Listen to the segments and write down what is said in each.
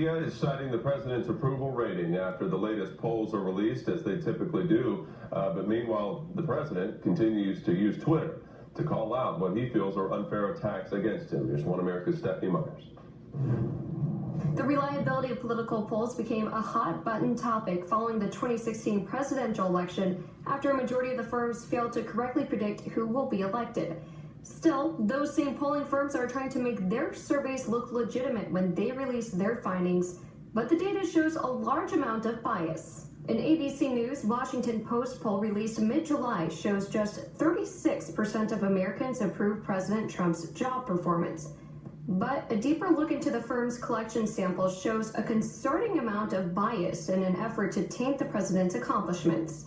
media is citing the president's approval rating after the latest polls are released, as they typically do. But meanwhile, the president continues to use Twitter to call out what he feels are unfair attacks against him. Here's One America's Stephanie Myers. The reliability of political polls became a hot-button topic following the 2016 presidential election after a majority of the firms failed to correctly predict who will be elected. Still, those same polling firms are trying to make their surveys look legitimate when they release their findings, but the data shows a large amount of bias. An ABC News Washington Post poll released mid-July shows just 36% of Americans approve President Trump's job performance. But a deeper look into the firm's collection sample shows a concerning amount of bias in an effort to taint the president's accomplishments.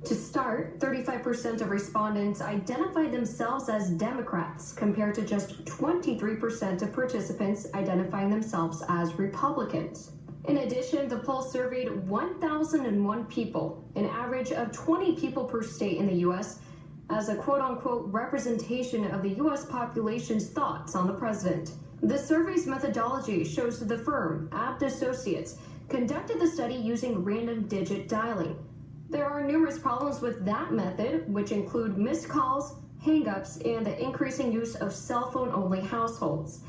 To start, 35% of respondents identified themselves as Democrats, compared to just 23% of participants identifying themselves as Republicans. In addition, the poll surveyed 1,001 people, an average of 20 people per state in the U.S., as a quote-unquote representation of the U.S. population's thoughts on the president. The survey's methodology shows the firm, Abt Associates, conducted the study using random digit dialing. There are numerous problems with that method, which include missed calls, hang-ups, and the increasing use of cell phone-only households.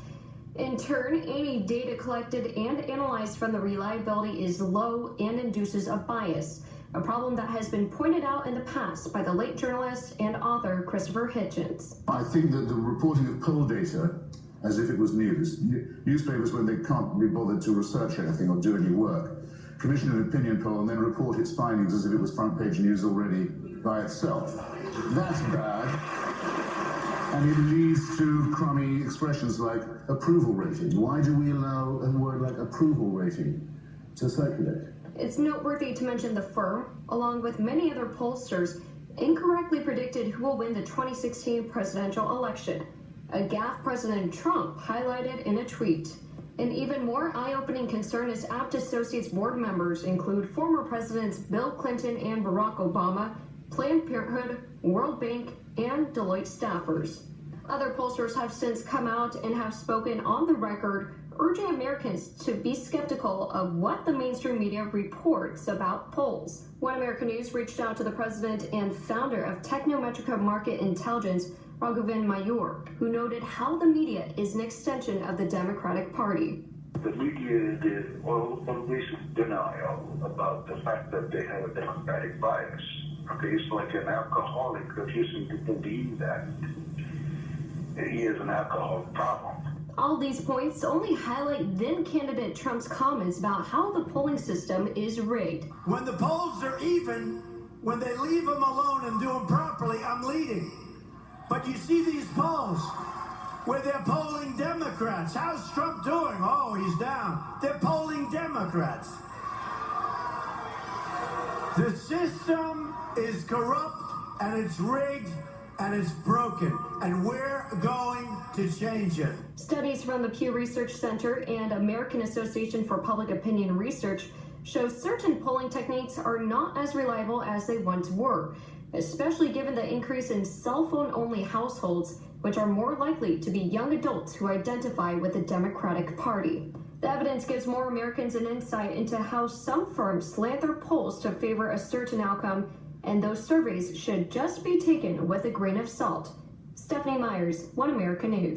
In turn, any data collected and analyzed from the reliability is low and induces a bias, a problem that has been pointed out in the past by the late journalist and author Christopher Hitchens. I think that the reporting of poll data as if it was news, newspapers when they can't be bothered to research anything or do any work, commission an opinion poll and then report its findings as if it was front page news already by itself. That's bad. And it leads to crummy expressions like approval rating. Why do we allow a word like approval rating to circulate? It's noteworthy to mention the firm, along with many other pollsters, incorrectly predicted who will win the 2016 presidential election, a gaffe President Trump highlighted in a tweet. An even more eye-opening concern is Abt Associates board members include former Presidents Bill Clinton and Barack Obama, Planned Parenthood, World Bank, and Deloitte staffers. Other pollsters have since come out and have spoken on the record, urging Americans to be skeptical of what the mainstream media reports about polls. One America News reached out to the president and founder of Technometrica Market Intelligence, Raghavan Mayur, who noted how the media is an extension of the Democratic Party. The media is always in denial about the fact that they have a Democratic bias. Okay, it's like an alcoholic refusing to believe that he has an alcohol problem. All these points only highlight then-candidate Trump's comments about how the polling system is rigged. When the polls are even, when they leave them alone and do them properly, I'm leading. But you see these polls where they're polling Democrats. How's Trump doing? Oh, he's down. They're polling Democrats. The system is corrupt and it's rigged and it's broken, and we're going to change it. Studies from the Pew Research Center and American Association for Public Opinion Research show certain polling techniques are not as reliable as they once were, especially given the increase in cell phone-only households, which are more likely to be young adults who identify with the Democratic Party. The evidence gives more Americans an insight into how some firms slant their polls to favor a certain outcome, and those surveys should just be taken with a grain of salt. Stephanie Myers, One America News.